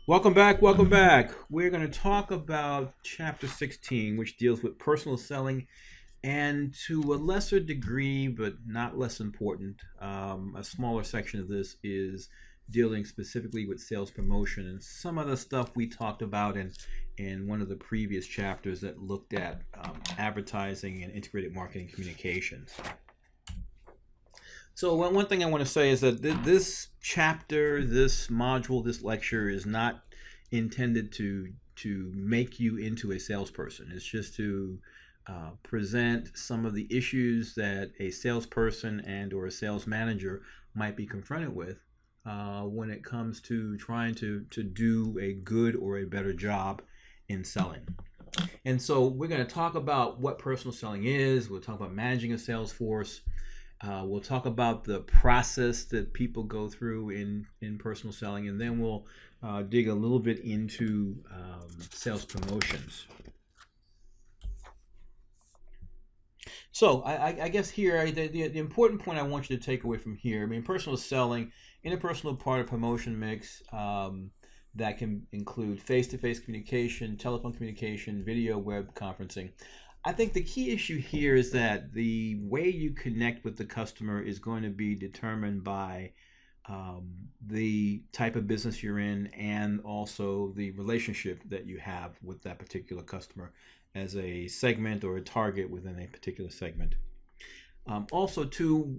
Welcome back. Welcome back. We're going to talk about Chapter 16, which deals with personal selling, and to a lesser degree, but not less important, a smaller section of this is dealing specifically with sales promotion and some of the stuff we talked about in one of the previous chapters that looked at advertising and integrated marketing communications. So one thing I want to say is that this chapter, this module, this lecture is not intended to make you into a salesperson. It's just to present some of the issues that a salesperson and or a sales manager might be confronted with when it comes to trying to do a good or a better job in selling. And so we're going to talk about what personal selling is. We'll talk about managing a sales force. We'll talk about the process that people go through in personal selling, and then we'll dig a little bit into sales promotions. So I guess here, the important point I want you to take away from here, I mean, personal selling, interpersonal part of promotion mix, that can include face-to-face communication, telephone communication, video, web conferencing. I think the key issue here is that the way you connect with the customer is going to be determined by the type of business you're in and also the relationship that you have with that particular customer as a segment or a target within a particular segment. Also, too,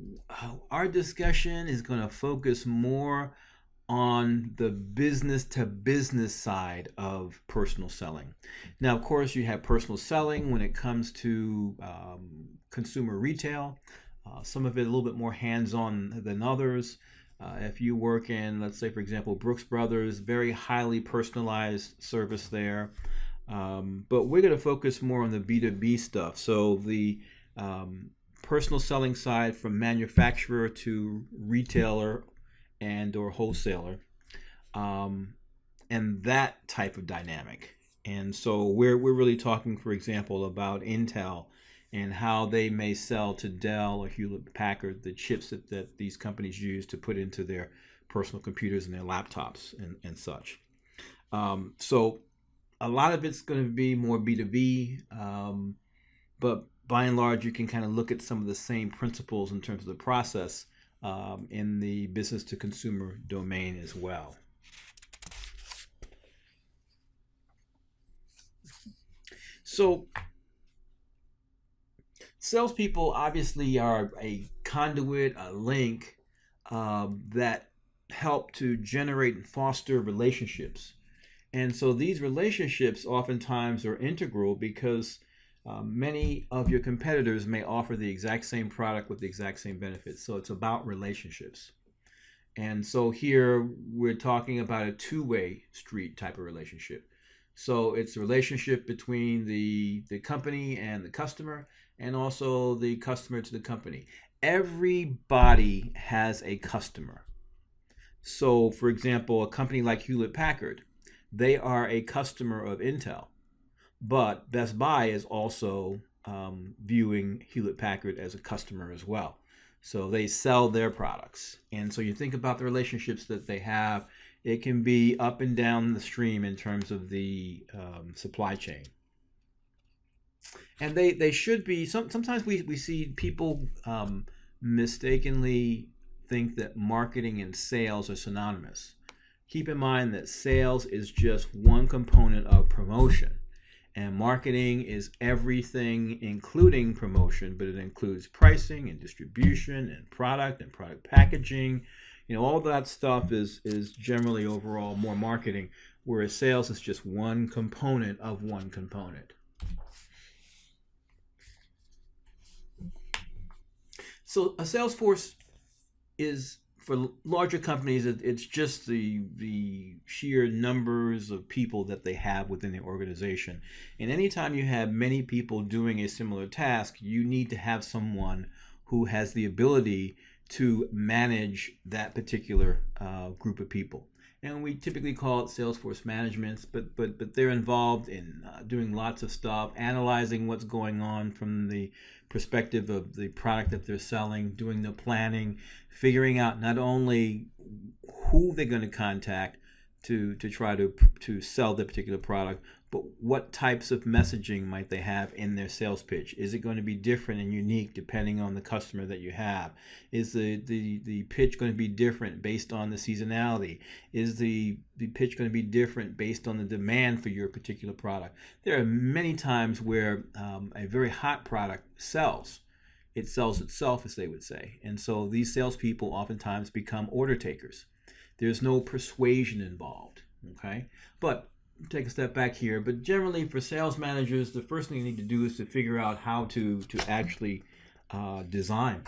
our discussion is going to focus more on the business to business side of personal selling. Now, of course, you have personal selling when it comes to consumer retail. Some of it a little bit more hands-on than others. If you work in, let's say, for example, Brooks Brothers, very highly personalized service there. But we're going to focus more on the B2B stuff. So the personal selling side from manufacturer to retailer and or wholesaler, and that type of dynamic. And so we're really talking, for example, about Intel and how they may sell to Dell or Hewlett Packard the chips that these companies use to put into their personal computers and their laptops and such. So a lot of it's going to be more B2B, but by and large, you can kind of look at some of the same principles in terms of the process in the business to consumer domain as well. So salespeople obviously are a conduit, a link that help to generate and foster relationships. And so these relationships oftentimes are integral because many of your competitors may offer the exact same product with the exact same benefits. So it's about relationships. And so here we're talking about a two-way street type of relationship. So it's a relationship between the company and the customer, and also the customer to the company. Everybody has a customer. So for example, a company like Hewlett Packard, they are a customer of Intel. But Best Buy is also viewing Hewlett Packard as a customer as well. So they sell their products. And so you think about the relationships that they have, it can be up and down the stream in terms of the supply chain. And they should be, sometimes we see people mistakenly think that marketing and sales are synonymous. Keep in mind that sales is just one component of promotion. And marketing is everything, including promotion, but it includes pricing and distribution and product packaging. You know, all that stuff is generally overall more marketing, whereas sales is just one component of one component. So a sales force is, for larger companies, it's just the sheer numbers of people that they have within the organization. And anytime you have many people doing a similar task, you need to have someone who has the ability to manage that particular group of people. And we typically call it Salesforce management, but they're involved in doing lots of stuff, analyzing what's going on from the perspective of the product that they're selling, doing the planning, figuring out not only who they're going to contact, to try to sell the particular product, but what types of messaging might they have in their sales pitch? Is it going to be different and unique depending on the customer that you have? Is the pitch going to be different based on the seasonality? Is the pitch going to be different based on the demand for your particular product? There are many times where a very hot product sells. It sells itself, as they would say. And so these salespeople oftentimes become order takers. There's no persuasion involved, okay? But take a step back here, but generally for sales managers, the first thing you need to do is to figure out how to actually design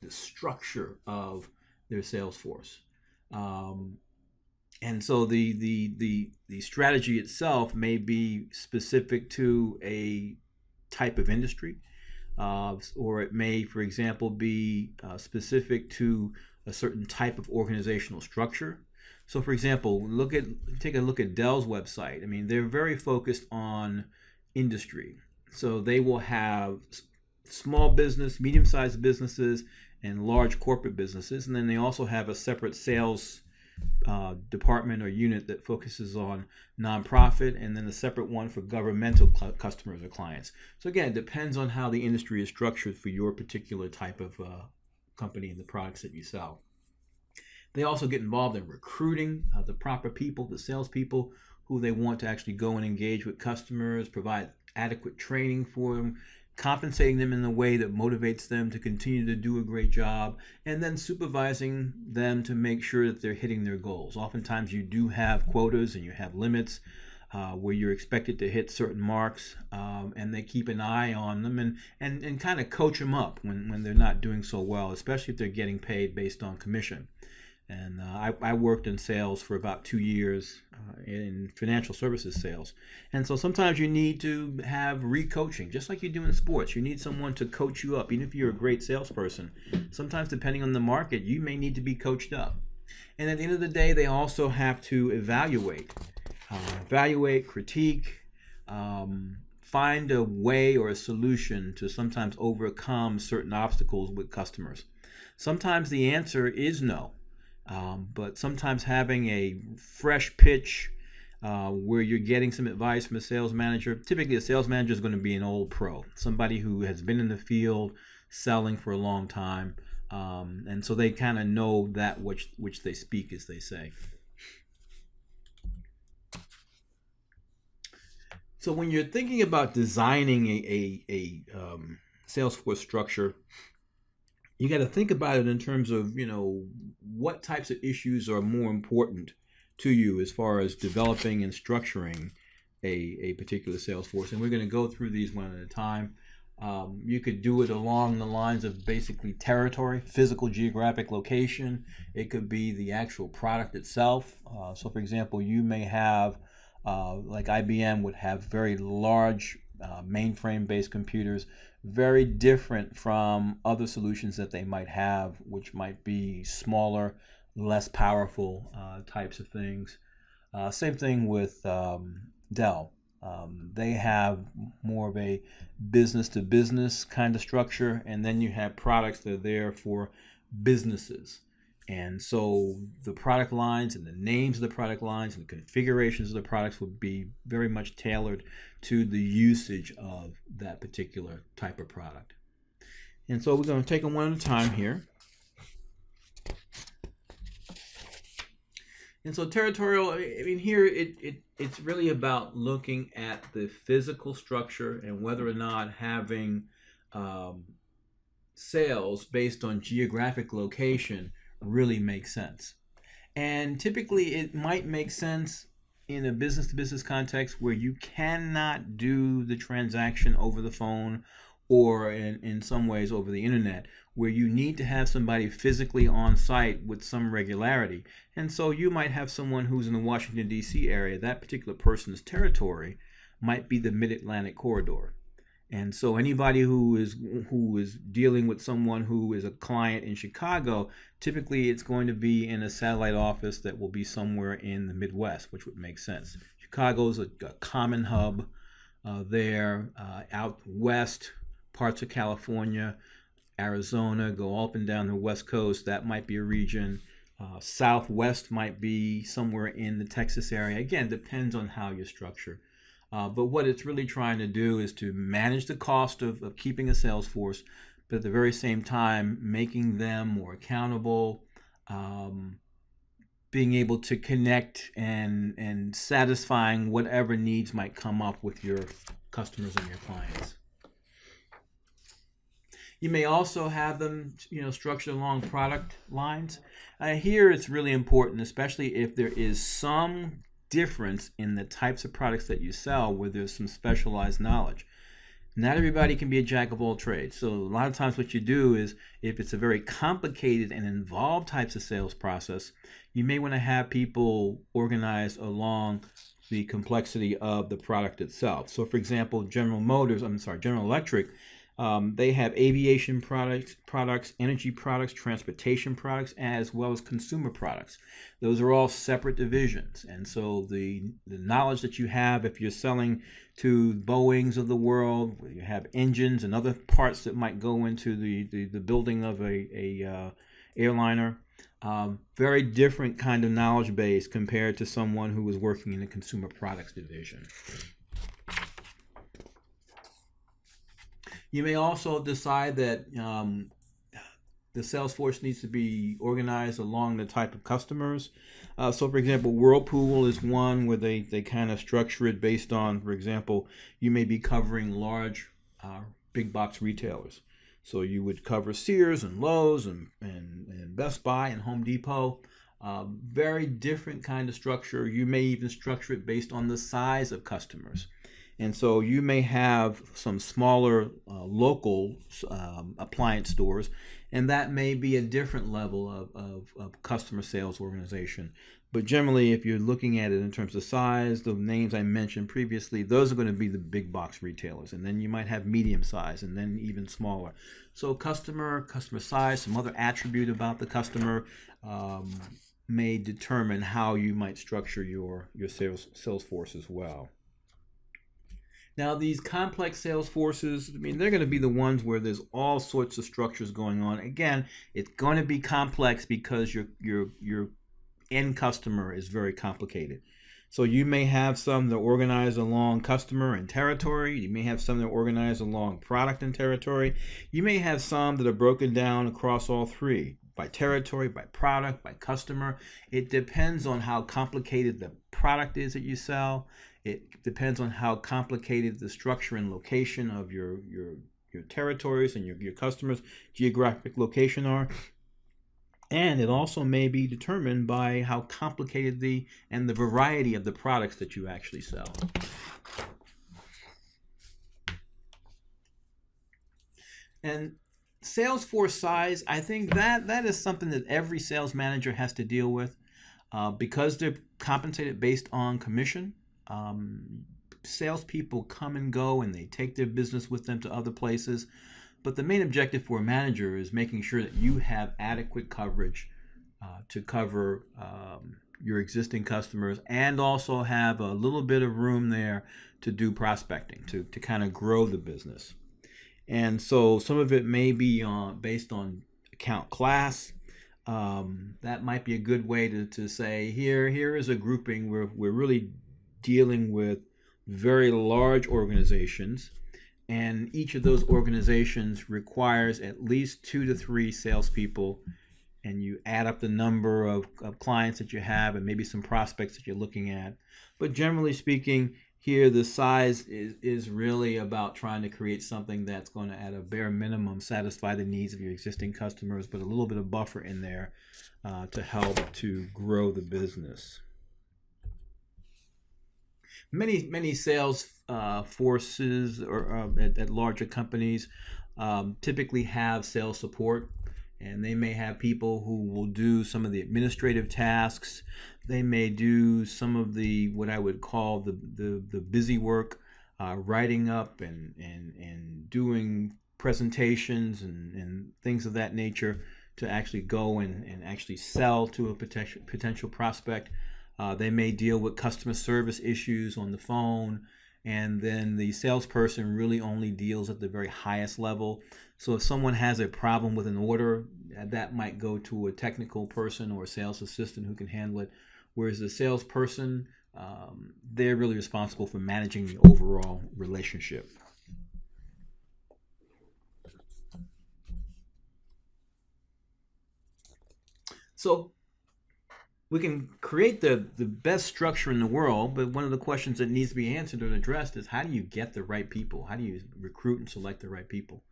the structure of their sales force. And so the strategy itself may be specific to a type of industry, or it may, for example, be specific to a certain type of organizational structure. So, for example, take a look at Dell's website. I mean, they're very focused on industry. So they will have small business, medium-sized businesses, and large corporate businesses. And then they also have a separate sales department or unit that focuses on nonprofit, and then a separate one for governmental customers or clients. So again, it depends on how the industry is structured for your particular type of company and the products that you sell. They also get involved in recruiting the proper people, the salespeople who they want to actually go and engage with customers, provide adequate training for them, compensating them in a way that motivates them to continue to do a great job, and then supervising them to make sure that they're hitting their goals. Oftentimes you do have quotas and you have limits where you're expected to hit certain marks, and they keep an eye on them and kind of coach them up when they're not doing so well, especially if they're getting paid based on commission. And I worked in sales for about 2 years in financial services sales. And so sometimes you need to have re-coaching, just like you do in sports. You need someone to coach you up. Even if you're a great salesperson, sometimes depending on the market, you may need to be coached up. And at the end of the day, they also have to evaluate, critique, find a way or a solution to sometimes overcome certain obstacles with customers. Sometimes the answer is no. But sometimes having a fresh pitch where you're getting some advice from a sales manager, typically a sales manager is going to be an old pro, somebody who has been in the field selling for a long time, and so they kind of know that which they speak, as they say. So when you're thinking about designing a Salesforce structure, you got to think about it in terms of, what types of issues are more important to you as far as developing and structuring a particular sales force. And we're going to go through these one at a time. You could do it along the lines of basically territory, physical geographic location. It could be the actual product itself. So, for example, you may have, like IBM would have very large mainframe-based computers, very different from other solutions that they might have, which might be smaller, less powerful types of things. Same thing with Dell. They have more of a business-to-business kind of structure, and then you have products that are there for businesses. And so the product lines and the names of the product lines and the configurations of the products would be very much tailored to the usage of that particular type of product. And so we're going to take them one at a time here. And so territorial, I mean, here it's really about looking at the physical structure and whether or not having sales based on geographic location really makes sense. And typically it might make sense in a business-to-business context where you cannot do the transaction over the phone or in some ways over the internet, where you need to have somebody physically on site with some regularity. And so you might have someone who's in the Washington, D.C. area. That particular person's territory might be the Mid-Atlantic corridor. And so anybody who is dealing with someone who is a client in Chicago, typically it's going to be in a satellite office that will be somewhere in the Midwest, which would make sense. Chicago's a common hub there. Out west, parts of California, Arizona, go up and down the West Coast. That might be a region. Southwest might be somewhere in the Texas area. Again, depends on how you structure. But what it's really trying to do is to manage the cost of keeping a sales force, but at the very same time, making them more accountable, being able to connect and satisfying whatever needs might come up with your customers and your clients. You may also have them, structured along product lines. Here it's really important, especially if there is some difference in the types of products that you sell where there's some specialized knowledge. Not everybody can be a jack of all trades. So a lot of times what you do is, if it's a very complicated and involved types of sales process, you may want to have people organized along the complexity of the product itself. So for example, General Electric, they have aviation products, energy products, transportation products, as well as consumer products. Those are all separate divisions. And so the knowledge that you have, if you're selling to Boeings of the world, where you have engines and other parts that might go into the building of a airliner, very different kind of knowledge base compared to someone who is working in the consumer products division. You may also decide that the sales force needs to be organized along the type of customers. So for example, Whirlpool is one where they kind of structure it based on, for example, you may be covering large big box retailers. So you would cover Sears and Lowe's and Best Buy and Home Depot. Very different kind of structure. You may even structure it based on the size of customers. And so you may have some smaller local appliance stores, and that may be a different level of customer sales organization. But generally, if you're looking at it in terms of size, the names I mentioned previously, those are going to be the big box retailers. And then you might have medium size and then even smaller. So customer size, some other attribute about the customer may determine how you might structure your sales force as well. Now, these complex sales forces, they're going to be the ones where there's all sorts of structures going on. Again, it's going to be complex because your end customer is very complicated. So you may have some that are organized along customer and territory. You may have some that are organized along product and territory. You may have some that are broken down across all three, by territory, by product, by customer. It depends on how complicated the product is that you sell. It depends on how complicated the structure and location of your territories and your customers' geographic location are. And it also may be determined by how complicated the variety of the products that you actually sell. And sales force size, I think that is something that every sales manager has to deal with because they're compensated based on commission. Salespeople come and go and they take their business with them to other places. But the main objective for a manager is making sure that you have adequate coverage to cover your existing customers and also have a little bit of room there to do prospecting, to kind of grow the business. And so some of it may be based on account class. That might be a good way to say, here is a grouping where we're really dealing with very large organizations, and each of those organizations requires at least 2 to 3 salespeople, and you add up the number of clients that you have and maybe some prospects that you're looking at. But generally speaking, here the size is really about trying to create something that's going to, at a bare minimum, satisfy the needs of your existing customers, but a little bit of buffer in there to help to grow the business. Many sales forces or at larger companies typically have sales support, and they may have people who will do some of the administrative tasks. They may do some of the what I would call the busy work, writing up and doing presentations and things of that nature to actually go and actually sell to a potential prospect. They may deal with customer service issues on the phone and then the salesperson really only deals at the very highest level. So if someone has a problem with an order, that might go to a technical person or a sales assistant who can handle it. Whereas the salesperson, they're really responsible for managing the overall relationship. So we can create the best structure in the world, but one of the questions that needs to be answered and addressed is, how do you get the right people? How do you recruit and select the right people?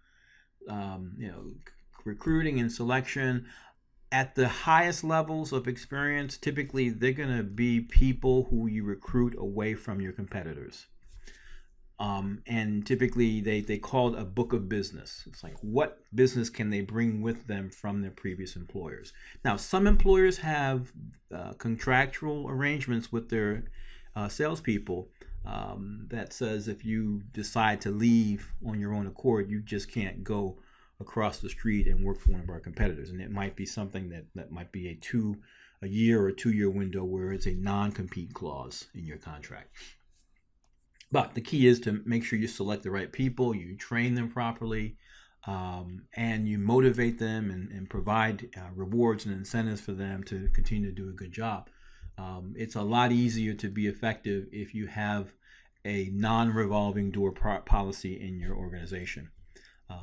Recruiting and selection at the highest levels of experience, typically they're going to be people who you recruit away from your competitors. And typically they call it a book of business. It's like, what business can they bring with them from their previous employers? Now, some employers have contractual arrangements with their salespeople that says if you decide to leave on your own accord, you just can't go across the street and work for one of our competitors. And it might be something that might be a year or 2 year window where it's a non-compete clause in your contract. But the key is to make sure you select the right people, you train them properly, and you motivate them and provide rewards and incentives for them to continue to do a good job. It's a lot easier to be effective if you have a non-revolving door policy in your organization.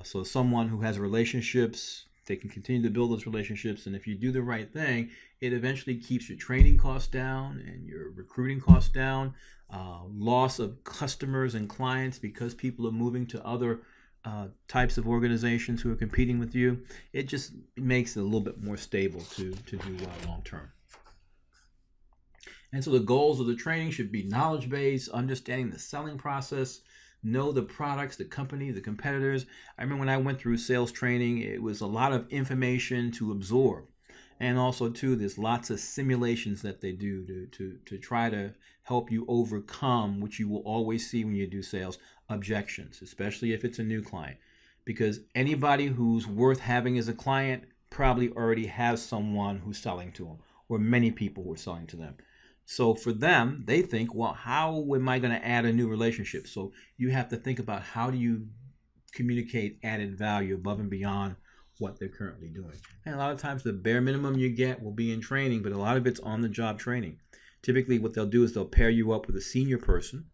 So someone who has relationships, they can continue to build those relationships, and if you do the right thing, it eventually keeps your training costs down and your recruiting costs down. Loss of customers and clients because people are moving to other types of organizations who are competing with you. It just makes it a little bit more stable to do well long term. And so the goals of the training should be knowledge-based, understanding the selling process, know the products, the company, the competitors. I remember when I went through sales training, it was a lot of information to absorb. And also, too, there's lots of simulations that they do to try to help you overcome, which you will always see when you do sales, objections, especially if it's a new client. Because anybody who's worth having as a client probably already has someone who's selling to them, or many people who are selling to them. So for them, they think, well, how am I going to add a new relationship? So you have to think about, how do you communicate added value above and beyond what they're currently doing. And a lot of times the bare minimum you get will be in training, but a lot of it's on the job training. Typically what they'll do is they'll pair you up with a senior person,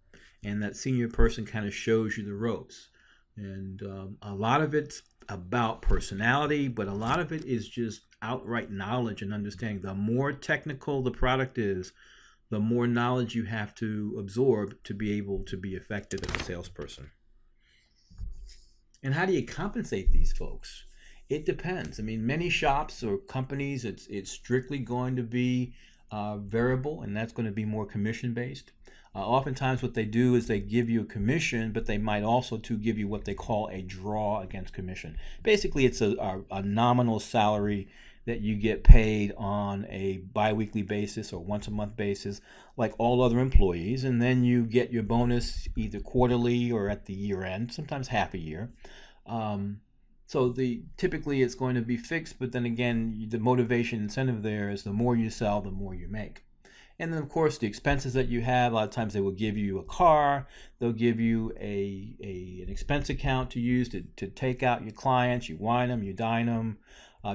and that senior person kind of shows you the ropes. And a lot of it's about personality, but a lot of it is just outright knowledge and understanding. The more technical the product is, the more knowledge you have to absorb to be able to be effective as a salesperson. And how do you compensate these folks? It depends. I mean, many shops or companies, it's strictly going to be variable, and that's going to be more commission-based. Oftentimes what they do is they give you a commission, but they might also give you what they call a draw against commission. Basically, it's a nominal salary that you get paid on a biweekly basis or once a month basis, like all other employees, and then you get your bonus either quarterly or at the year end, sometimes half a year. So typically it's going to be fixed, but then again, the motivation incentive there is the more you sell, the more you make. And then of course the expenses that you have, a lot of times they will give you a car, they'll give you an expense account to use to take out your clients, you wine them, you dine them.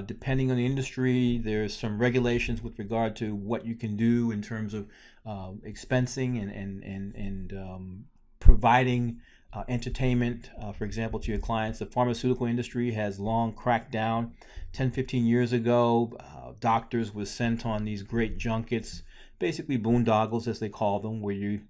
Depending on the industry, there's some regulations with regard to what you can do in terms of expensing and providing entertainment, for example, to your clients. The pharmaceutical industry has long cracked down. 10, 15 years ago, doctors were sent on these great junkets, basically boondoggles as they call them, where you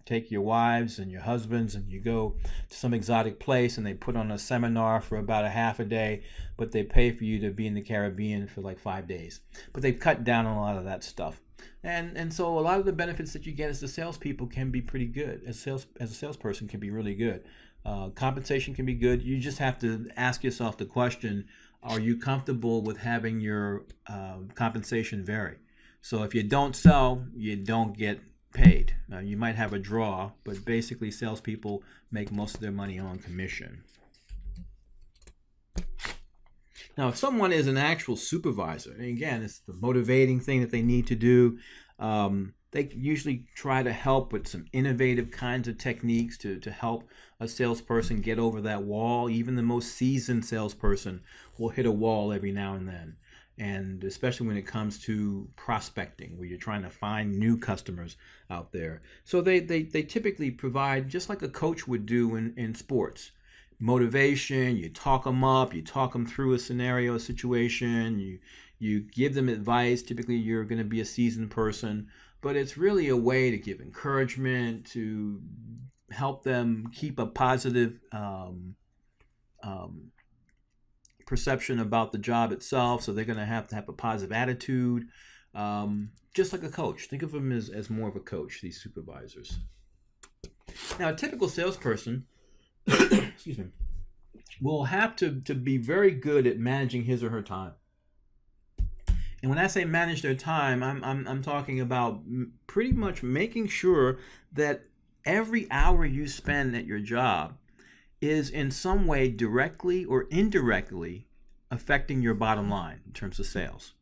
take your wives and your husbands and you go to some exotic place and they put on a seminar for about a half a day, but they pay for you to be in the Caribbean for like 5 days. But they've cut down on a lot of that stuff. And so a lot of the benefits that you get as the salespeople can be pretty good. As a salesperson can be really good. Compensation can be good. You just have to ask yourself the question, are you comfortable with having your compensation vary? So if you don't sell, you don't get paid. You might have a draw, but basically salespeople make most of their money on commission. Now, if someone is an actual supervisor, and again, it's the motivating thing that they need to do, they usually try to help with some innovative kinds of techniques to help a salesperson get over that wall. Even the most seasoned salesperson will hit a wall every now and then. And especially when it comes to prospecting, where you're trying to find new customers out there. So they typically provide, just like a coach would do in sports, motivation. You talk them up, you talk them through a scenario, a situation, you give them advice. Typically you're going to be a seasoned person, but it's really a way to give encouragement, to help them keep a positive perception about the job itself. So they're going to have a positive attitude, just like a coach. Think of them as more of a coach, these supervisors. Now, a typical salesperson excuse me, will have to be very good at managing his or her time. And when I say manage their time, I'm talking about pretty much making sure that every hour you spend at your job is in some way directly or indirectly affecting your bottom line in terms of sales.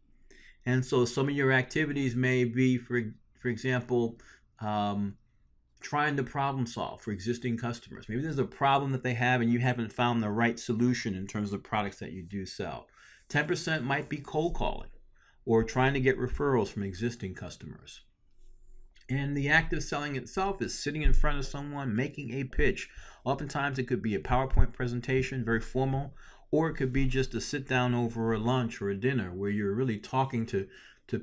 And so some of your activities may be, for example, trying to problem solve for existing customers. Maybe there's a problem that they have and you haven't found the right solution in terms of products that you do sell. 10% might be cold calling or trying to get referrals from existing customers. And the act of selling itself is sitting in front of someone, making a pitch. Oftentimes it could be a PowerPoint presentation, very formal, or it could be just a sit down over a lunch or a dinner where you're really talking to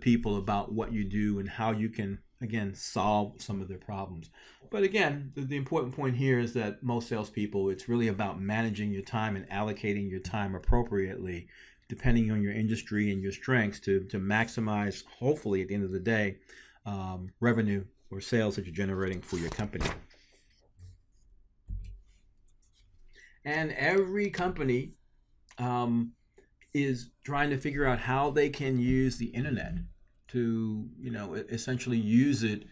people about what you do and how you can, again, solve some of their problems. But again, the important point here is that most salespeople, it's really about managing your time and allocating your time appropriately, depending on your industry and your strengths, to maximize, hopefully at the end of the day, revenue or sales that you're generating for your company. And every company is trying to figure out how they can use the internet to, essentially use it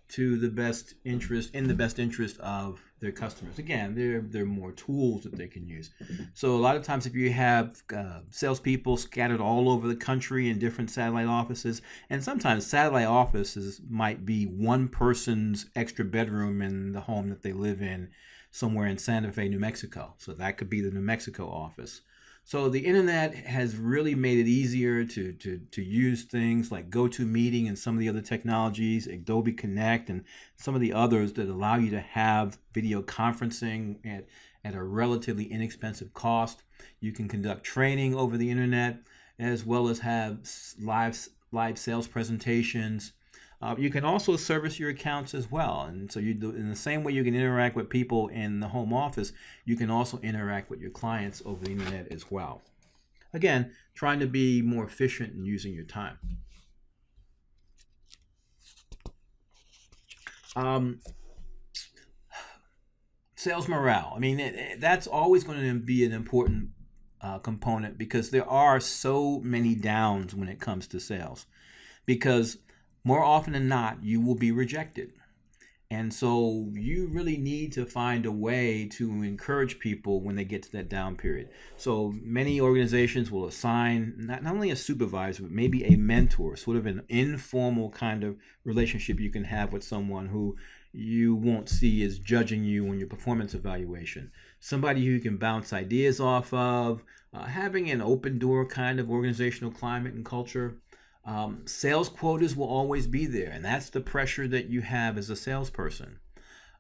to the best interest of their customers. Again, there are more tools that they can use. So a lot of times, if you have salespeople scattered all over the country in different satellite offices, and sometimes satellite offices might be one person's extra bedroom in the home that they live in somewhere in Santa Fe, New Mexico. So that could be the New Mexico office. So the internet has really made it easier to use things like GoToMeeting and some of the other technologies, Adobe Connect and some of the others that allow you to have video conferencing at a relatively inexpensive cost. You can conduct training over the internet, as well as have live sales presentations. You can also service your accounts as well. And so you do, in the same way you can interact with people in the home office, you can also interact with your clients over the internet as well. Again, trying to be more efficient in using your time. Sales morale. I mean, that's always going to be an important component, because there are so many downs when it comes to sales. Because more often than not, you will be rejected. And so you really need to find a way to encourage people when they get to that down period. So many organizations will assign not only a supervisor, but maybe a mentor, sort of an informal kind of relationship you can have with someone who you won't see as judging you on your performance evaluation. Somebody who you can bounce ideas off of, having an open door kind of organizational climate and culture. Sales quotas will always be there, and that's the pressure that you have as a salesperson.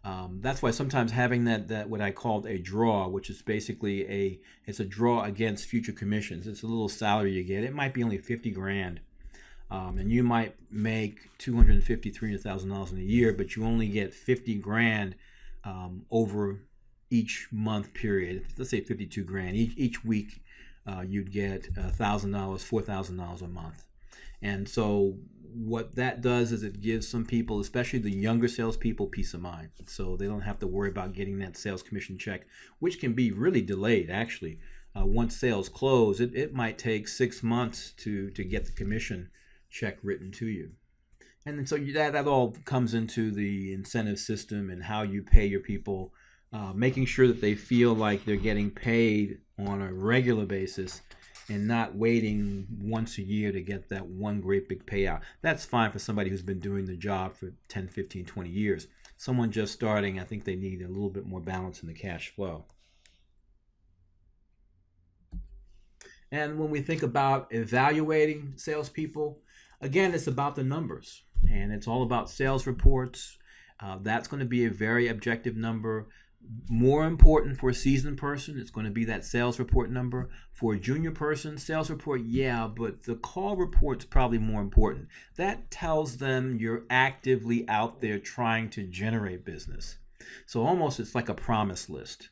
That's why sometimes having that what I called a draw, which is basically it's a draw against future commissions. It's a little salary you get. It might be only $50,000, and you might make $250,000, $300,000 in a year, but you only get $50,000 over each month period. Let's say $52,000 each week. You'd get $1,000, $4,000 a month. And so what that does is it gives some people, especially the younger salespeople, peace of mind. So they don't have to worry about getting that sales commission check, which can be really delayed, actually. Once sales close, it might take 6 months to get the commission check written to you. And so that all comes into the incentive system and how you pay your people, making sure that they feel like they're getting paid on a regular basis and not waiting once a year to get that one great big payout. That's fine for somebody who's been doing the job for 10, 15, 20 years. Someone just starting, I think they need a little bit more balance in the cash flow. And when we think about evaluating salespeople, again, it's about the numbers, and it's all about sales reports. That's going to be a very objective number. More important for a seasoned person, it's going to be that sales report number. For a junior person, sales report, yeah, but the call report's probably more important. That tells them you're actively out there trying to generate business. So almost it's like a promise list.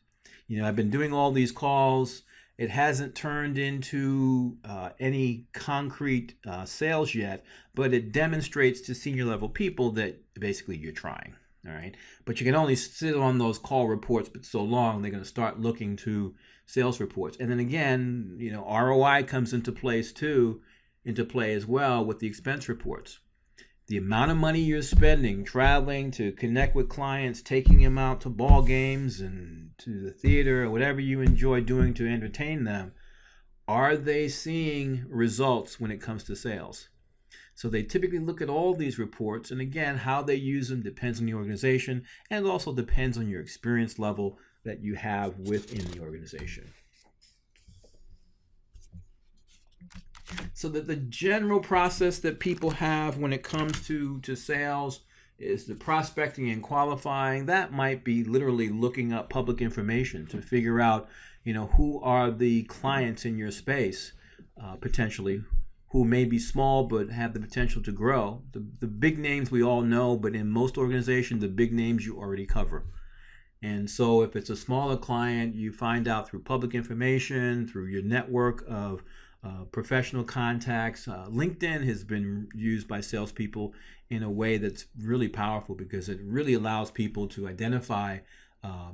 I've been doing all these calls. It hasn't turned into any concrete sales yet, but it demonstrates to senior level people that basically you're trying. All right, but you can only sit on those call reports but so long. They're going to start looking to sales reports, and then again, ROI comes into play as well with the expense reports. The amount of money you're spending traveling to connect with clients, taking them out to ball games and to the theater or whatever you enjoy doing to entertain them, are they seeing results when it comes to sales? So they typically look at all these reports, and again, how they use them depends on the organization, and it also depends on your experience level that you have within the organization. So that the general process that people have when it comes to sales is the prospecting and qualifying. That might be literally looking up public information to figure out, who are the clients in your space, potentially, who may be small but have the potential to grow. The big names we all know, but in most organizations, the big names you already cover. And so if it's a smaller client, you find out through public information, through your network of professional contacts. LinkedIn has been used by salespeople in a way that's really powerful because it really allows people to identify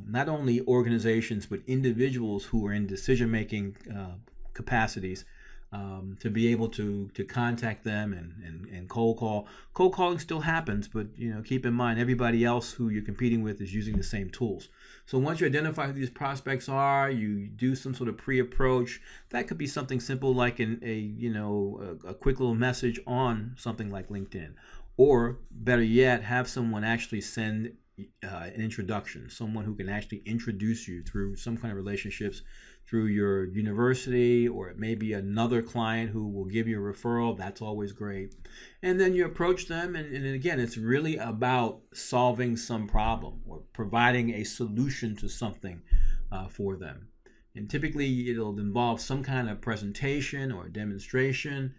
not only organizations but individuals who are in decision-making capacities, to be able to contact them and cold call. Cold calling still happens, but keep in mind everybody else who you're competing with is using the same tools. So once you identify who these prospects are, you do some sort of pre-approach. That could be something simple like a quick little message on something like LinkedIn, or better yet, have someone actually send an introduction, someone who can actually introduce you through some kind of relationships through your university, or it may be another client who will give you a referral. That's always great. And then you approach them, and again, it's really about solving some problem or providing a solution to something for them. And typically it'll involve some kind of presentation or demonstration,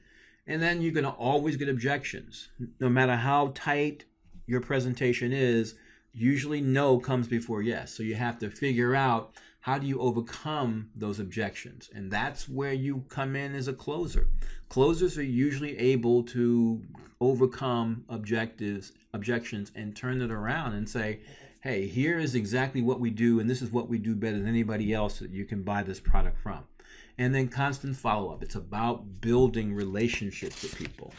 and then you're going to always get objections. No matter how tight your presentation is, usually no comes before yes. So you have to figure out, how do you overcome those objections? And that's where you come in as a closer. Closers are usually able to overcome objections and turn it around and say, hey, here is exactly what we do, and this is what we do better than anybody else that you can buy this product from. And then constant follow-up. It's about building relationships with people.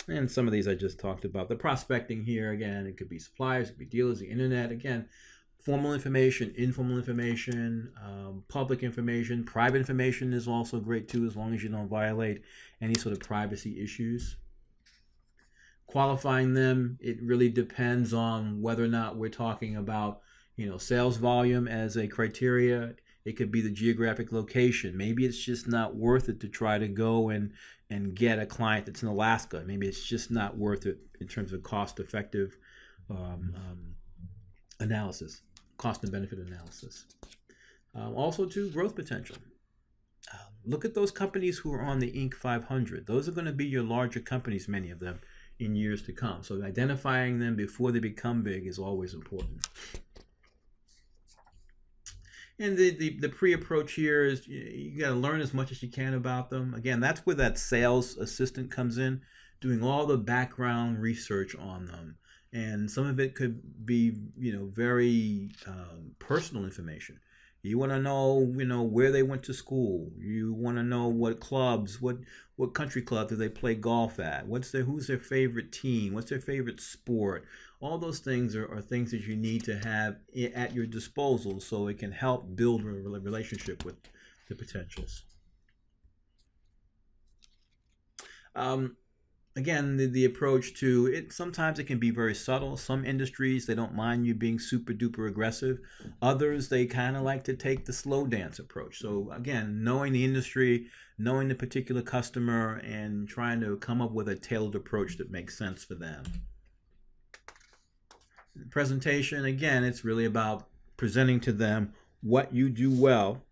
And some of these I just talked about. The prospecting here, again, it could be suppliers, it could be dealers, the internet. Again, formal information, informal information, public information. Private information is also great too, as long as you don't violate any sort of privacy issues. Qualifying them, it really depends on whether or not we're talking about, sales volume as a criteria. It could be the geographic location. Maybe it's just not worth it to try to go and get a client that's in Alaska. Maybe it's just not worth it in terms of cost-effective analysis, cost and benefit analysis. Also, too, growth potential. Look at those companies who are on the Inc. 500. Those are going to be your larger companies, many of them, in years to come. So identifying them before they become big is always important. And the pre-approach here is you got to learn as much as you can about them. Again, that's where that sales assistant comes in, doing all the background research on them. And some of it could be, very personal information. You want to know, where they went to school. You want to know what clubs, what country club do they play golf at? Who's their favorite team? What's their favorite sport? All those things are things that you need to have at your disposal so it can help build a relationship with the potentials. Again, the approach to it, sometimes it can be very subtle. Some industries, they don't mind you being super duper aggressive. Others, they kind of like to take the slow dance approach. So again, knowing the industry, knowing the particular customer, and trying to come up with a tailored approach that makes sense for them. Presentation, again, it's really about presenting to them what you do well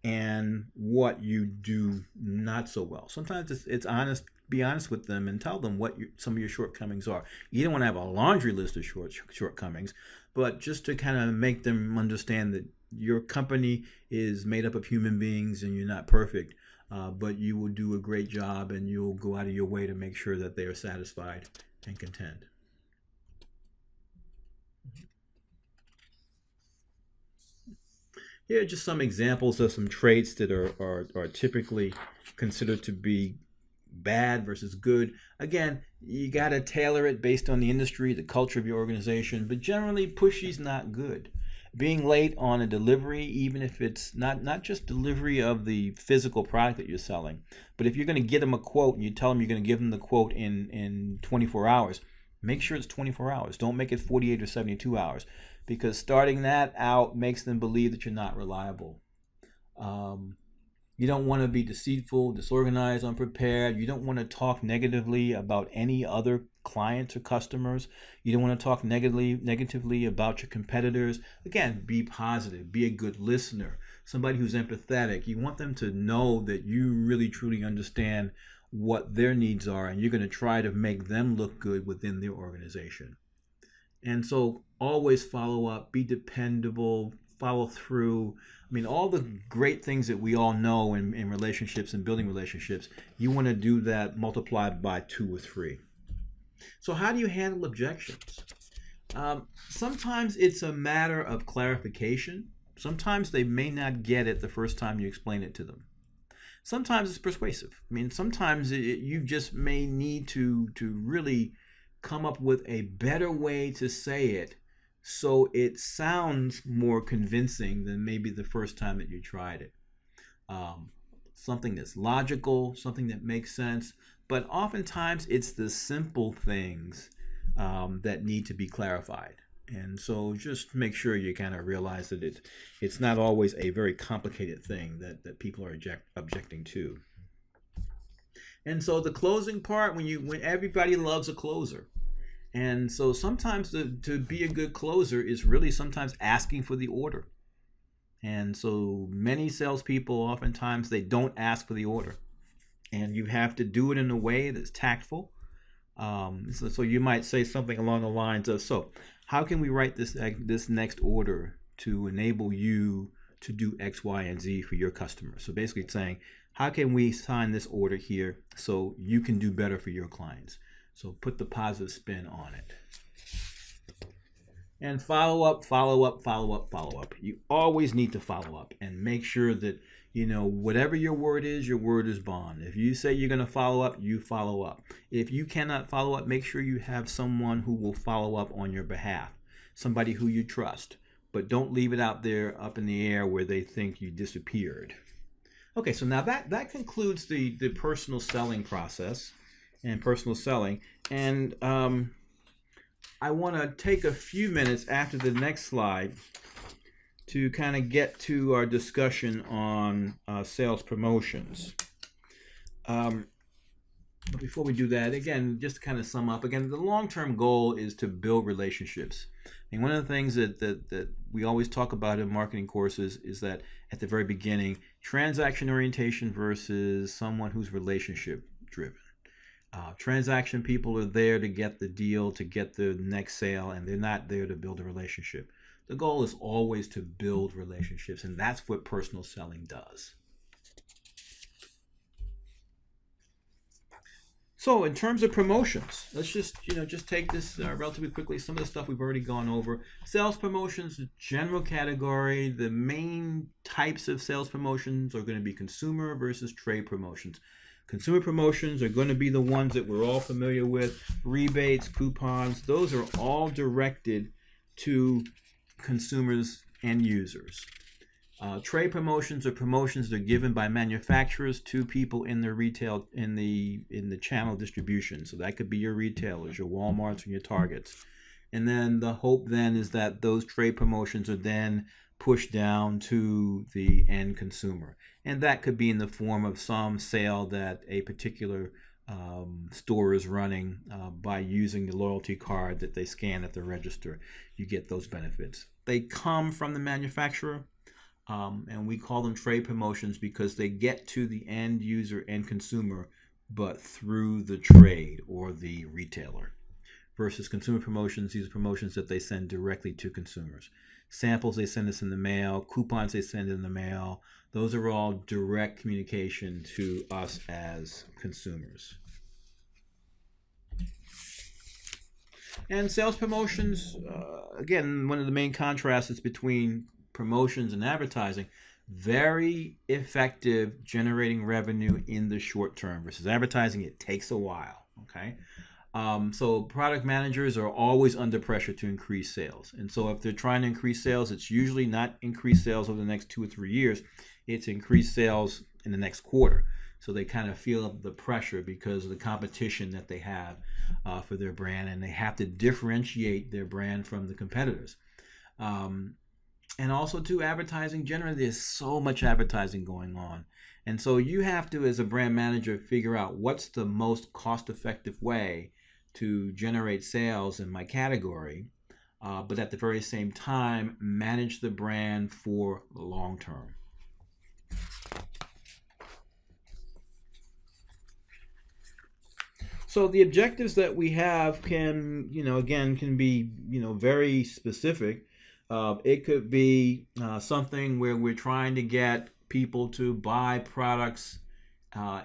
and what you do not so well. Sometimes it's honest. Be honest with them and tell them what some of your shortcomings are. You don't want to have a laundry list of shortcomings, but just to kind of make them understand that your company is made up of human beings and you're not perfect, but you will do a great job and you'll go out of your way to make sure that they are satisfied and content. Here are just some examples of some traits that are typically considered to be bad versus good. Again, you got to tailor it based on the industry, the culture of your organization, but generally pushy's not good. Being late on a delivery, even if it's not just delivery of the physical product that you're selling, but if you're going to get them a quote and you tell them you're going to give them the quote in 24 hours, make sure it's 24 hours. Don't make it 48 or 72 hours, because starting that out makes them believe that you're not reliable. You don't want to be deceitful, disorganized, unprepared. You don't want to talk negatively about any other clients or customers. You don't want to talk negatively about your competitors. Again, be positive. Be a good listener. Somebody who's empathetic. You want them to know that you really, truly understand what their needs are, and you're going to try to make them look good within their organization. And so always follow up, be dependable, follow through. I mean, all the great things that we all know in relationships and building relationships, you want to do that multiplied by 2 or 3. So how do you handle objections? Sometimes it's a matter of clarification. Sometimes they may not get it the first time you explain it to them. Sometimes it's persuasive. I mean, sometimes you just may need to really come up with a better way to say it so it sounds more convincing than maybe the first time that you tried it. Something that's logical, something that makes sense, but oftentimes it's the simple things that need to be clarified. And so just make sure you kind of realize that it's not always a very complicated thing that people are objecting to. And so the closing part, when everybody loves a closer. And so sometimes to be a good closer is really sometimes asking for the order. And so many salespeople, oftentimes they don't ask for the order. And you have to do it in a way that's tactful. So you might say something along the lines of, so how can we write this next order to enable you to do X, Y, and Z for your customers? So basically it's saying, how can we sign this order here so you can do better for your clients? So put the positive spin on it. And follow up. You always need to follow up and make sure that, whatever your word is bond. If you say you're going to follow up, you follow up. If you cannot follow up, make sure you have someone who will follow up on your behalf, somebody who you trust. But don't leave it out there up in the air where they think you disappeared. Okay, so now that concludes the personal selling process and personal selling. And I want to take a few minutes after the next slide to kind of get to our discussion on sales promotions. But before we do that, again, just to kind of sum up, again, the long-term goal is to build relationships. And one of the things that we always talk about in marketing courses is that at the very beginning, transaction orientation versus someone who's relationship driven. Transaction people are there to get the deal, to get the next sale, and they're not there to build a relationship. The goal is always to build relationships, and that's what personal selling does. So in terms of promotions, let's just take this relatively quickly. Some of the stuff we've already gone over. Sales promotions, general category. The main types of sales promotions are going to be consumer versus trade promotions. Consumer promotions are going to be the ones that we're all familiar with. Rebates, coupons, those are all directed to consumers and users. Trade promotions are promotions that are given by manufacturers to people in the retail in the channel distribution. So that could be your retailers, your Walmarts, and your Targets. And then the hope then is that those trade promotions are then pushed down to the end consumer, and that could be in the form of some sale that a particular store is running by using the loyalty card that they scan at the register. You get those benefits. They come from the manufacturer. And we call them trade promotions because they get to the end user and consumer, but through the trade or the retailer. Versus consumer promotions, these are promotions that they send directly to consumers. Samples, they send us in the mail. Coupons, they send in the mail. Those are all direct communication to us as consumers. And sales promotions, again, one of the main contrasts is between promotions and advertising. Very effective generating revenue in the short term versus advertising. It takes a while. Okay, so product managers are always under pressure to increase sales, and so if they're trying to increase sales, it's usually not increase sales over the next 2 or 3 years. It's increase sales in the next quarter. So they kind of feel the pressure because of the competition that they have for their brand, and they have to differentiate their brand from the competitors. And also, too, advertising, generally, there's so much advertising going on. And so you have to, as a brand manager, figure out what's the most cost-effective way to generate sales in my category, but at the very same time, manage the brand for the long term. So the objectives that we have can, can be, very specific. It could be something where we're trying to get people to buy products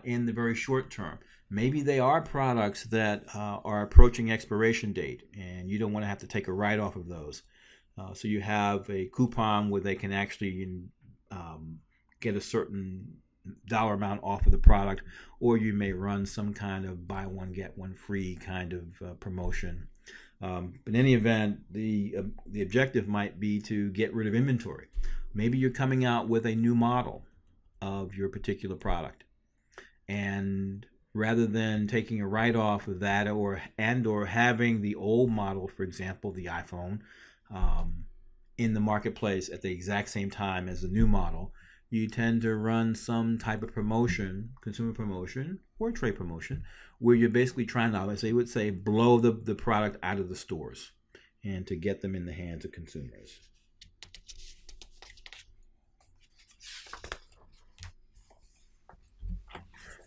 in the very short term. Maybe they are products that are approaching expiration date, and you don't want to have to take a write-off of those. So you have a coupon where they can actually get a certain dollar amount off of the product, or you may run some kind of buy one, get one free kind of promotion. In any event, the objective might be to get rid of inventory. Maybe you're coming out with a new model of your particular product, and rather than taking a write-off of that or having the old model, for example, the iPhone, in the marketplace at the exact same time as the new model, you tend to run some type of promotion, consumer promotion or trade promotion, where you're basically trying to, as they would say, blow the product out of the stores and to get them in the hands of consumers.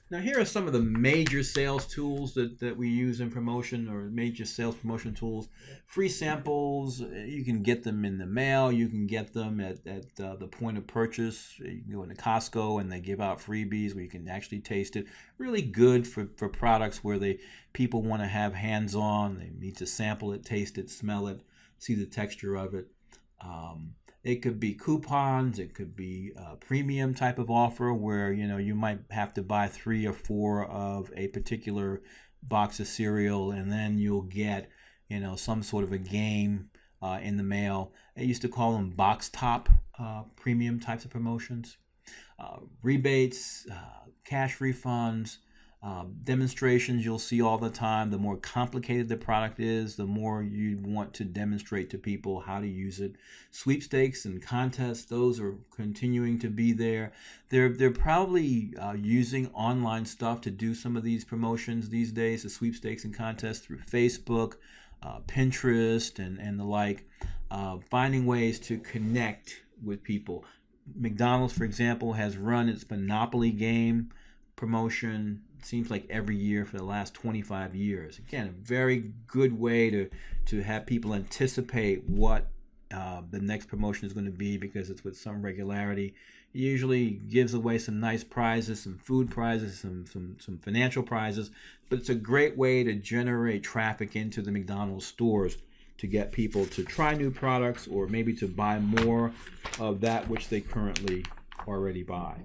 Now, here are some of the major sales tools that we use in promotion, or major sales promotion tools. Free samples, you can get them in the mail. You can get them at the point of purchase. You can go into Costco and they give out freebies where you can actually taste it. Really good for products where people want to have hands-on. They need to sample it, taste it, smell it, see the texture of it. It could be coupons. It could be a premium type of offer where, you might have to buy 3 or 4 of a particular box of cereal, and then you'll get, some sort of a game in the mail. I used to call them box top premium types of promotions. Rebates, cash refunds, demonstrations you'll see all the time. The more complicated the product is, the more you want to demonstrate to people how to use it. Sweepstakes and contests, those are continuing to be there. They're probably using online stuff to do some of these promotions these days, the sweepstakes and contests through Facebook, Pinterest, and the like, finding ways to connect with people. McDonald's, for example, has run its Monopoly game promotion, seems like every year for the last 25 years. Again, a very good way to have people anticipate what the next promotion is going to be, because it's with some regularity. It usually gives away some nice prizes, some food prizes, some financial prizes, but it's a great way to generate traffic into the McDonald's stores to get people to try new products, or maybe to buy more of that which they currently already buy.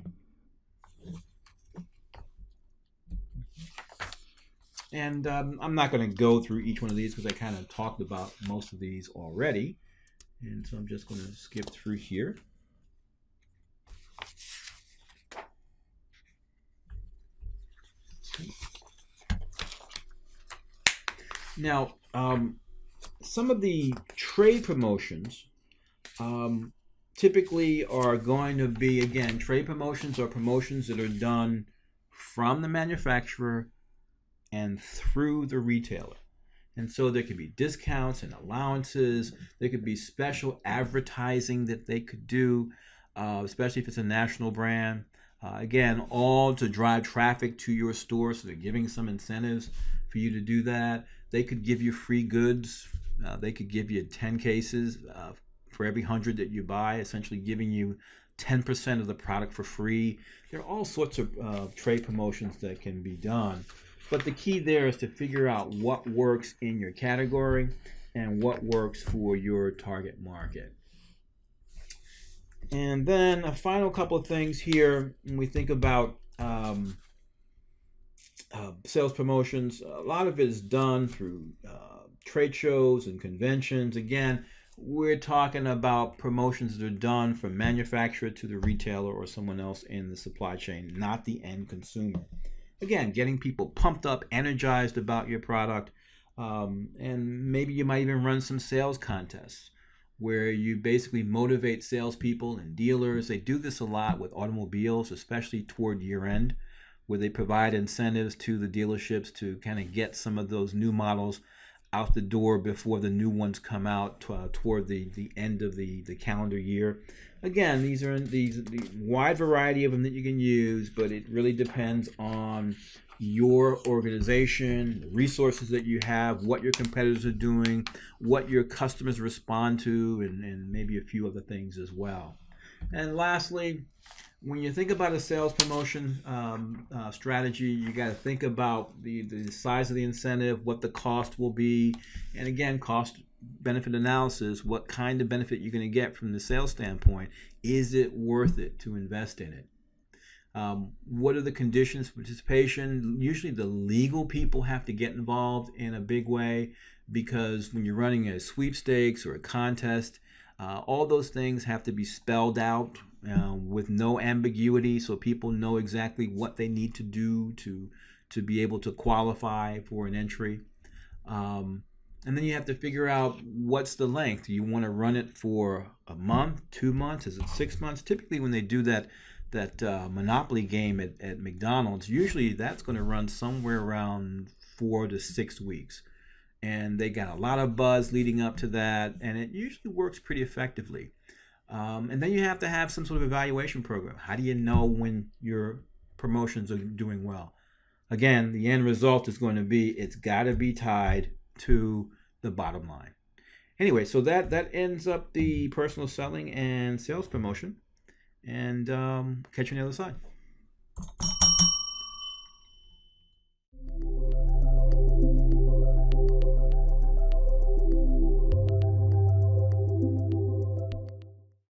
And I'm not going to go through each one of these because I kind of talked about most of these already. And so I'm just going to skip through here. Now, some of the trade promotions typically are going to be, again, trade promotions are promotions that are done from the manufacturer and through the retailer. And so there could be discounts and allowances. There could be special advertising that they could do, especially if it's a national brand. Again, all to drive traffic to your store. So they're giving some incentives for you to do that. They could give you free goods. They could give you 10 cases for every 100 that you buy, essentially giving you 10% of the product for free. There are all sorts of trade promotions that can be done. But the key there is to figure out what works in your category and what works for your target market. And then a final couple of things here when we think about sales promotions. A lot of it is done through trade shows and conventions. Again, we're talking about promotions that are done from manufacturer to the retailer or someone else in the supply chain, not the end consumer. Again, getting people pumped up, energized about your product, and maybe you might even run some sales contests where you basically motivate salespeople and dealers. They do this a lot with automobiles, especially toward year end, where they provide incentives to the dealerships to kind of get some of those new models out the door before the new ones come out toward the end of the calendar year. Again, these are the wide variety of them that you can use, but it really depends on your organization, the resources that you have, what your competitors are doing, what your customers respond to, and maybe a few other things as well. And lastly, when you think about a sales promotion strategy, you got to think about the size of the incentive, what the cost will be, and again, cost benefit analysis, what kind of benefit you're going to get from the sales standpoint. Is it worth it to invest in it? What are the conditions for participation? Usually the legal people have to get involved in a big way, because when you're running a sweepstakes or a contest, all those things have to be spelled out with no ambiguity, so people know exactly what they need to do to be able to qualify for an entry. And then you have to figure out what's the length. Do you want to run it for a month, 2 months? Is it 6 months? Typically when they do that Monopoly game at McDonald's, usually that's going to run somewhere around 4 to 6 weeks. And they got a lot of buzz leading up to that, and it usually works pretty effectively. And then you have to have some sort of evaluation program. How do you know when your promotions are doing well? Again, the end result is going to be, it's got to be tied to the bottom line. Anyway, so that ends up the personal selling and sales promotion. And catch you on the other side.